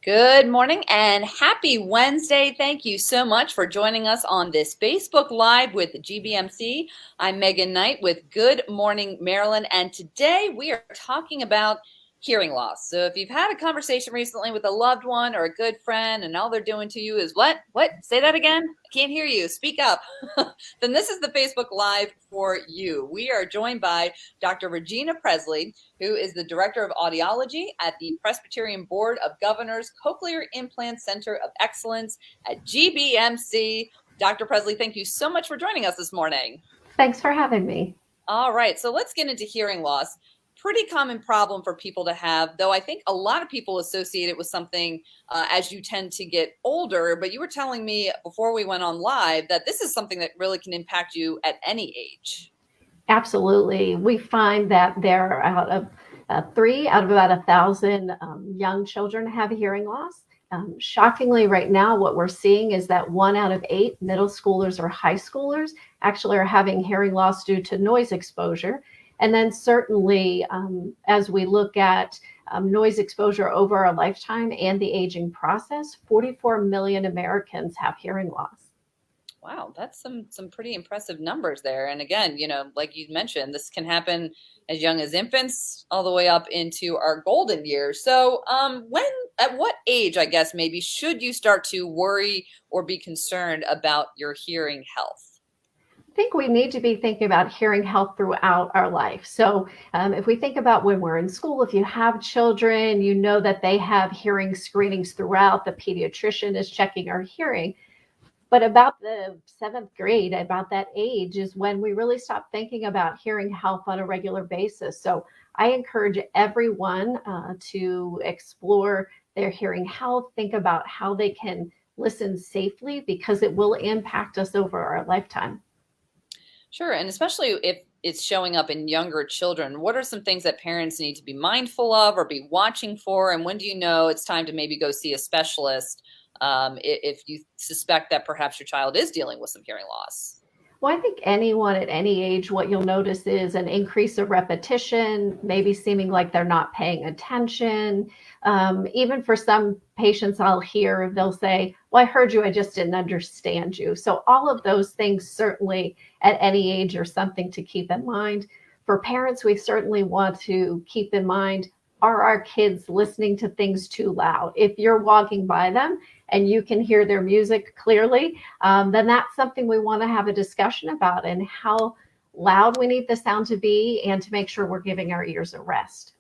Good morning and happy Wednesday. Thank you so much for joining us on this Facebook Live with GBMC. I'm Megan Knight with Good Morning Maryland, and today we are talking about hearing loss. So if you've had a conversation recently with a loved one or a good friend and all they're doing to you is what? Say that again? I can't hear you. Speak up. Then this is the Facebook Live for you. We are joined by Dr. Regina Presley, who is the Director of Audiology at the Presbyterian Board of Governors Cochlear Implant Center of Excellence at GBMC. Dr. Presley, thank you so much for joining us this morning. Thanks for having me. All right, so let's get into hearing loss. Pretty common problem for people to have, though I think a lot of people associate it with something as you tend to get older. But you were telling me before we went on live that this is something that really can impact you at any age. Absolutely. We find that there are three out of about 1,000 young children have hearing loss. Shockingly, right now, what we're seeing is that 1 out of 8 middle schoolers or high schoolers actually are having hearing loss due to noise exposure. And then certainly, as we look at noise exposure over a lifetime and the aging process, 44 million Americans have hearing loss. Wow, that's some pretty impressive numbers there. And again, like you mentioned, this can happen as young as infants all the way up into our golden years. So, at what age, I guess, maybe should you start to worry or be concerned about your hearing health? I think we need to be thinking about hearing health throughout our life. So if we think about when we're in school, if you have children, you know that they have hearing screenings throughout. The pediatrician is checking our hearing. But about the 7th grade, about that age is when we really stop thinking about hearing health on a regular basis. So I encourage everyone to explore their hearing health, think about how they can listen safely because it will impact us over our lifetime. Sure. And especially if it's showing up in younger children, what are some things that parents need to be mindful of or be watching for? And when do you know it's time to maybe go see a specialist if you suspect that perhaps your child is dealing with some hearing loss? Well, I think anyone at any age, what you'll notice is an increase of repetition, maybe seeming like they're not paying attention. Even for some patients, I'll hear they'll say, well, I heard you, I just didn't understand you. So all of those things certainly at any age are something to keep in mind. For parents, we certainly want to keep in mind, are our kids listening to things too loud? If you're walking by them and you can hear their music clearly, then that's something we want to have a discussion about and how loud we need the sound to be and to make sure we're giving our ears a rest.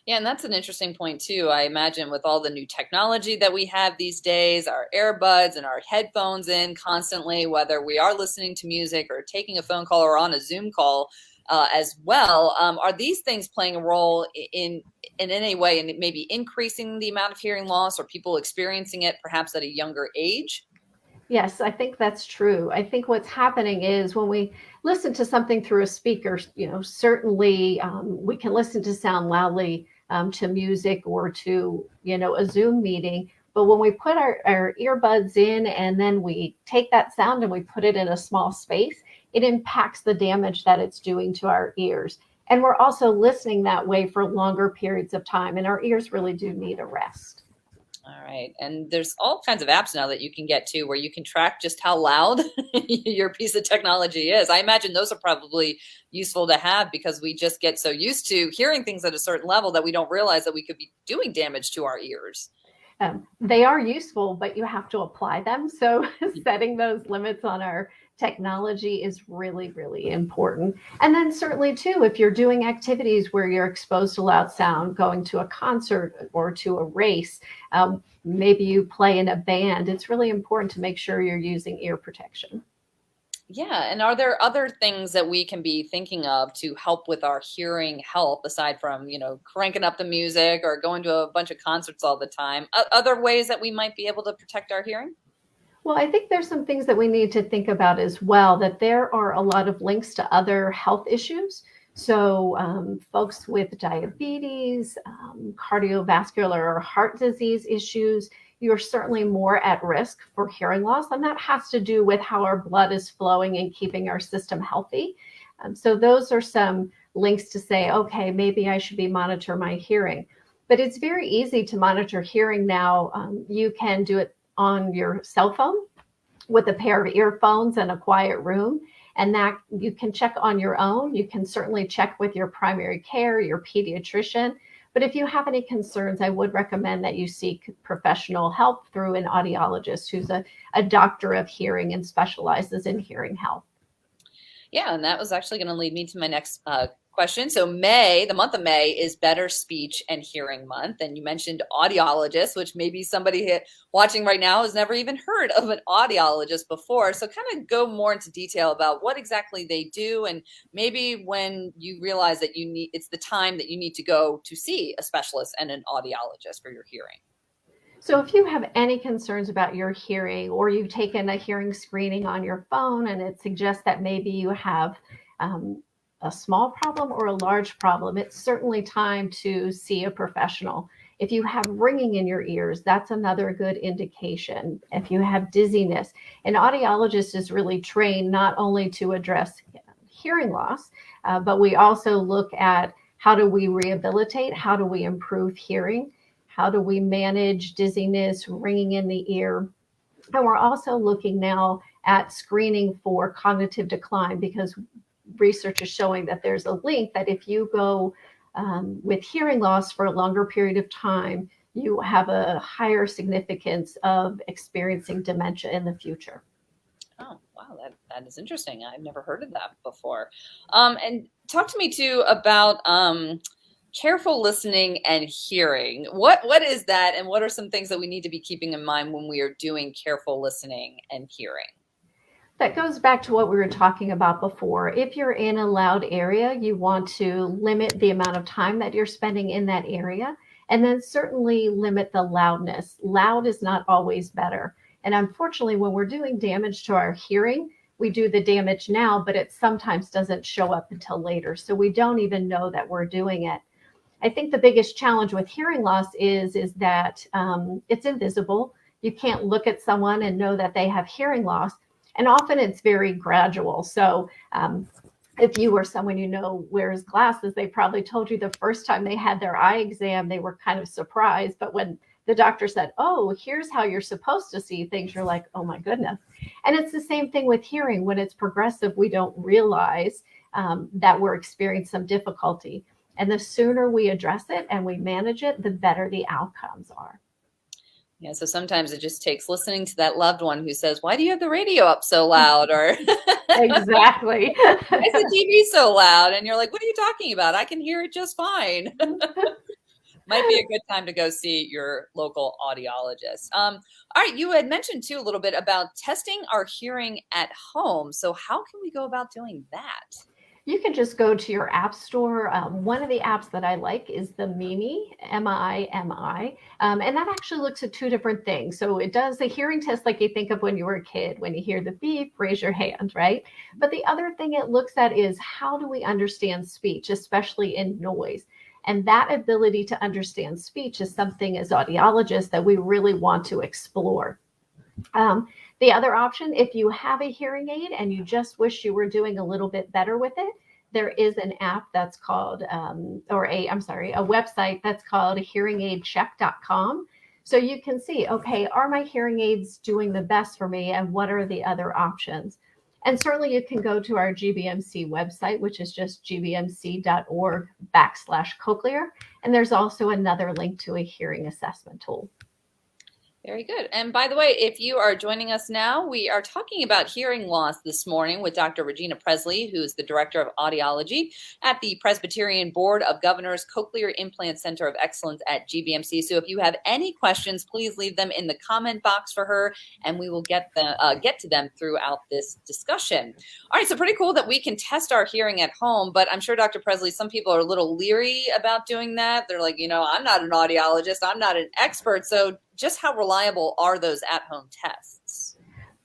Yeah, and that's an interesting point too. I imagine with all the new technology that we have these days, our earbuds and our headphones in constantly, whether we are listening to music or taking a phone call or on a Zoom call as well, are these things playing a role in any way in maybe increasing the amount of hearing loss or people experiencing it perhaps at a younger age? Yes, I think that's true. I think what's happening is when we listen to something through a speaker, certainly we can listen to sound loudly to music or to, a Zoom meeting. But when we put our earbuds in and then we take that sound and we put it in a small space, it impacts the damage that it's doing to our ears. And we're also listening that way for longer periods of time. And our ears really do need a rest. All right. And there's all kinds of apps now that you can get to where you can track just how loud your piece of technology is. I imagine those are probably useful to have because we just get so used to hearing things at a certain level that we don't realize that we could be doing damage to our ears. They are useful, but you have to apply them. So setting those limits on our technology is really, really important. And then certainly too, if you're doing activities where you're exposed to loud sound, going to a concert or to a race, maybe you play in a band, it's really important to make sure you're using ear protection. Yeah. And are there other things that we can be thinking of to help with our hearing health aside from, cranking up the music or going to a bunch of concerts all the time? Other ways that we might be able to protect our hearing? Well, I think there's some things that we need to think about as well, that there are a lot of links to other health issues. So folks with diabetes, cardiovascular or heart disease issues, you're certainly more at risk for hearing loss. And that has to do with how our blood is flowing and keeping our system healthy. So those are some links to say, okay, maybe I should be monitor my hearing. But it's very easy to monitor hearing now. You can do it on your cell phone with a pair of earphones in a quiet room, and that you can check on your own. You can certainly check with your primary care, your pediatrician. But if you have any concerns, I would recommend that you seek professional help through an audiologist who's a doctor of hearing and specializes in hearing health. Yeah, and that was actually going to lead me to my next question. So May, the month of May, is Better Speech and Hearing Month. And you mentioned audiologist, which maybe somebody watching right now has never even heard of an audiologist before. So kind of go more into detail about what exactly they do, and maybe when you realize that it's the time that you need to go to see a specialist and an audiologist for your hearing. So if you have any concerns about your hearing, or you've taken a hearing screening on your phone and it suggests that maybe you have a small problem or a large problem, it's certainly time to see a professional. If you have ringing in your ears, that's another good indication. If you have dizziness, an audiologist is really trained not only to address hearing loss, but we also look at how do we rehabilitate, how do we improve hearing, how do we manage dizziness, ringing in the ear? And we're also looking now at screening for cognitive decline, because research is showing that there's a link that if you go with hearing loss for a longer period of time, you have a higher significance of experiencing dementia in the future. Oh, wow, that is interesting. I've never heard of that before. And talk to me too about careful listening and hearing. What is that, and what are some things that we need to be keeping in mind when we are doing careful listening and hearing? That goes back to what we were talking about before. If you're in a loud area, you want to limit the amount of time that you're spending in that area, and then certainly limit the loudness. Loud is not always better. And unfortunately, when we're doing damage to our hearing, we do the damage now, but it sometimes doesn't show up until later. So we don't even know that we're doing it. I think the biggest challenge with hearing loss is that it's invisible. You can't look at someone and know that they have hearing loss. And often it's very gradual. So if you or someone you know wears glasses, they probably told you the first time they had their eye exam, they were kind of surprised. But when the doctor said, oh, here's how you're supposed to see things, you're like, oh my goodness. And it's the same thing with hearing. When it's progressive, we don't realize that we're experiencing some difficulty. And the sooner we address it and we manage it, the better the outcomes are. Yeah, so sometimes it just takes listening to that loved one who says, why do you have the radio up so loud? Or Exactly. why is the TV so loud? And you're like, what are you talking about? I can hear it just fine. Might be a good time to go see your local audiologist. All right, you had mentioned too a little bit about testing our hearing at home. So how can we go about doing that? You can just go to your app store. One of the apps that I like is the Mimi, M-I-M-I, and that actually looks at two different things. So it does a hearing test like you think of when you were a kid. When you hear the beep, raise your hand, right? But the other thing it looks at is how do we understand speech, especially in noise? And that ability to understand speech is something as audiologists that we really want to explore. The other option, if you have a hearing aid and you just wish you were doing a little bit better with it, there is an app that's called, a website that's called Hearingaidcheck.com. So you can see, okay, are my hearing aids doing the best for me, and what are the other options? And certainly you can go to our GBMC website, which is just gbmc.org/cochlear. And there's also another link to a hearing assessment tool. Very good. And by the way, if you are joining us now, we are talking about hearing loss this morning with Dr. Regina Presley, who is the Director of Audiology at the Presbyterian Board of Governors Cochlear Implant Center of Excellence at GBMC. So if you have any questions, please leave them in the comment box for her, and we will get to them throughout this discussion. All right, so pretty cool that we can test our hearing at home, but I'm sure, Dr. Presley, some people are a little leery about doing that. They're like, I'm not an audiologist, I'm not an expert, so just how reliable are those at-home tests?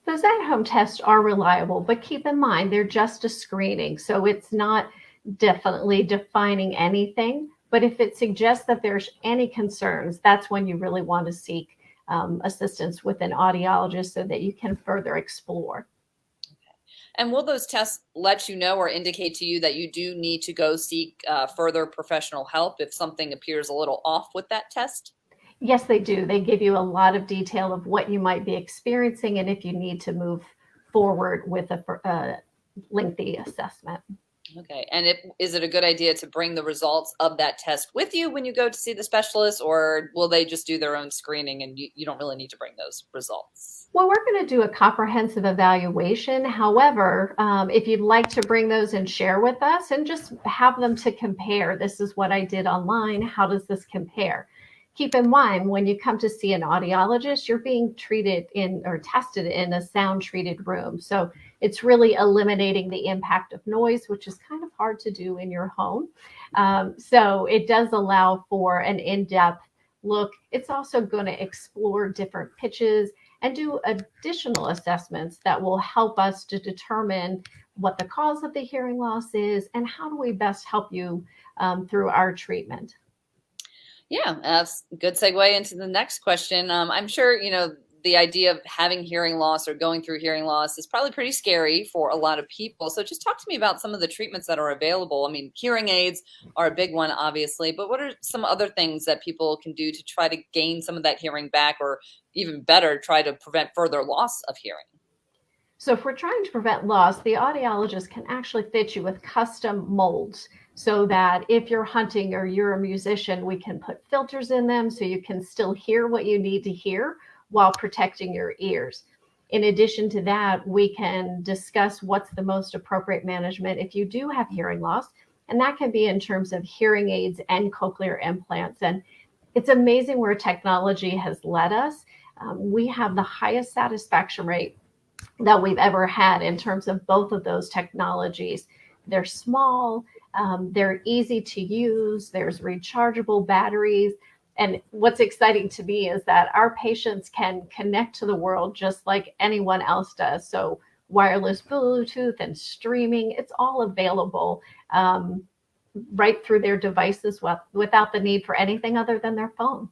Those at-home tests are reliable, but keep in mind, they're just a screening. So it's not definitely defining anything, but if it suggests that there's any concerns, that's when you really want to seek assistance with an audiologist so that you can further explore. And will those tests let you know or indicate to you that you do need to go seek further professional help if something appears a little off with that test? Yes, they do. They give you a lot of detail of what you might be experiencing and if you need to move forward with a lengthy assessment. Okay. And is it a good idea to bring the results of that test with you when you go to see the specialist, or will they just do their own screening and you don't really need to bring those results? Well, we're going to do a comprehensive evaluation. However, if you'd like to bring those and share with us and just have them to compare, this is what I did online. How does this compare? Keep in mind, when you come to see an audiologist, you're being treated in or tested in a sound treated room. So it's really eliminating the impact of noise, which is kind of hard to do in your home. So it does allow for an in-depth look. It's also going to explore different pitches and do additional assessments that will help us to determine what the cause of the hearing loss is and how do we best help you through our treatment. Yeah, that's a good segue into the next question. I'm sure, the idea of having hearing loss or going through hearing loss is probably pretty scary for a lot of people. So just talk to me about some of the treatments that are available. I mean, hearing aids are a big one, obviously, but what are some other things that people can do to try to gain some of that hearing back, or even better, try to prevent further loss of hearing? So if we're trying to prevent loss, the audiologist can actually fit you with custom molds so that if you're hunting or you're a musician, we can put filters in them so you can still hear what you need to hear while protecting your ears. In addition to that, we can discuss what's the most appropriate management if you do have hearing loss, and that can be in terms of hearing aids and cochlear implants. And it's amazing where technology has led us. We have the highest satisfaction rate that we've ever had in terms of both of those technologies. They're small, they're easy to use, there's rechargeable batteries. And what's exciting to me is that our patients can connect to the world just like anyone else does. So wireless Bluetooth and streaming, it's all available right through their devices without the need for anything other than their phone.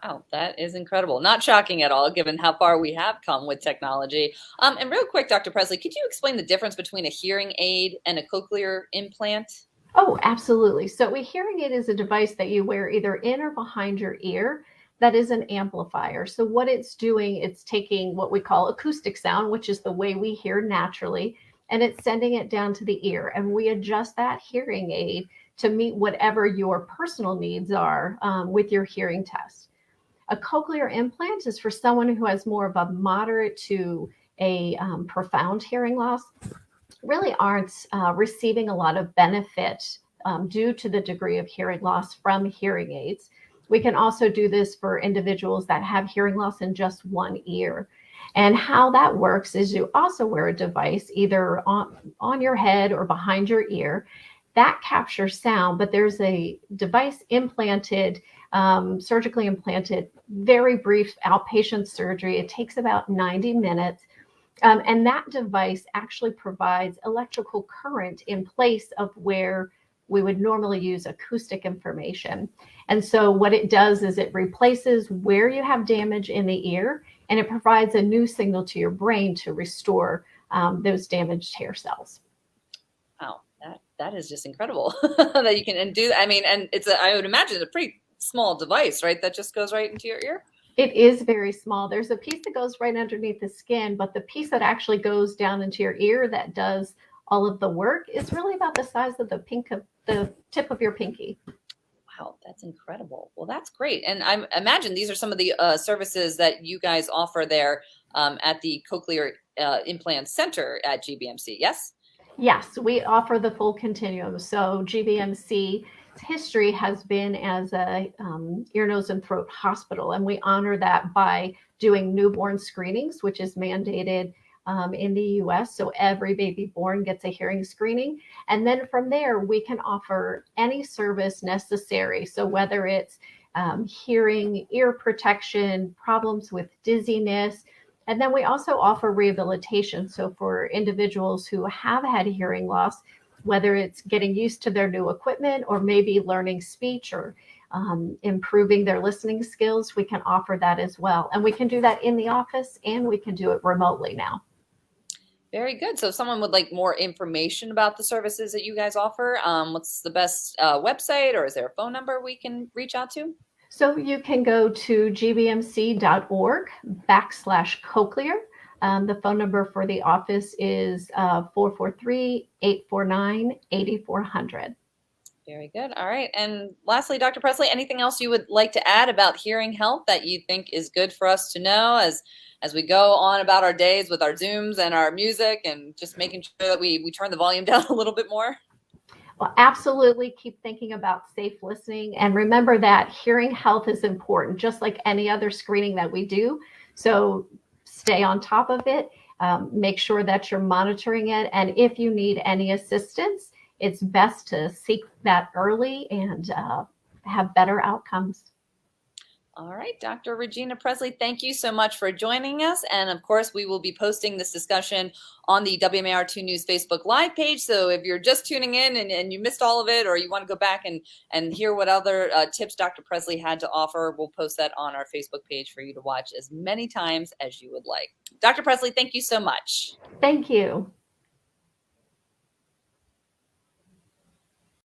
Wow, that is incredible. Not shocking at all, given how far we have come with technology. And real quick, Dr. Presley, could you explain the difference between a hearing aid and a cochlear implant? Oh, absolutely. So a hearing aid is a device that you wear either in or behind your ear that is an amplifier. So what it's doing, it's taking what we call acoustic sound, which is the way we hear naturally, and it's sending it down to the ear. And we adjust that hearing aid to meet whatever your personal needs are with your hearing test. A cochlear implant is for someone who has more of a moderate to a profound hearing loss, really aren't receiving a lot of benefit due to the degree of hearing loss from hearing aids. We can also do this for individuals that have hearing loss in just one ear. And how that works is you also wear a device either on your head or behind your ear that captures sound, but there's a device implanted, surgically implanted, very brief outpatient surgery. It takes about 90 minutes. And that device actually provides electrical current in place of where we would normally use acoustic information. And so what it does is it replaces where you have damage in the ear, and it provides a new signal to your brain to restore those damaged hair cells. Wow, that is just incredible that you can do. I mean, and I would imagine it's a pretty small device, right? That just goes right into your ear. It is very small. There's a piece that goes right underneath the skin, but the piece that actually goes down into your ear that does all of the work is really about the size of the tip of your pinky. Wow, that's incredible. Well, that's great. And I imagine these are some of the services that you guys offer there at the Cochlear Implant Center at GBMC. Yes? Yes, we offer the full continuum. So GBMC history has been as a ear, nose, and throat hospital, and we honor that by doing newborn screenings, which is mandated in the U.S. So every baby born gets a hearing screening, and then from there we can offer any service necessary. So whether it's hearing, ear protection, problems with dizziness. And then we also offer rehabilitation. So for individuals who have had hearing loss, whether it's getting used to their new equipment or maybe learning speech or improving their listening skills, we can offer that as well. And we can do that in the office and we can do it remotely now. Very good. So if someone would like more information about the services that you guys offer, what's the best website, or is there a phone number we can reach out to? So you can go to gbmc.org/cochlear. The phone number for the office is 443-849-8400. Very good. All right. And lastly, Dr. Presley, anything else you would like to add about hearing health that you think is good for us to know as we go on about our days with our Zooms and our music, and just making sure that we turn the volume down a little bit more? Well, absolutely keep thinking about safe listening. And remember that hearing health is important, just like any other screening that we do. So stay on top of it. Make sure that you're monitoring it. And if you need any assistance, it's best to seek that early and have better outcomes. All right, Dr. Regina Presley, thank you so much for joining us. And of course, we will be posting this discussion on the WMAR2 News Facebook Live page. So if you're just tuning in and you missed all of it, or you want to go back and hear what other tips Dr. Presley had to offer, we'll post that on our Facebook page for you to watch as many times as you would like. Dr. Presley, thank you so much. Thank you.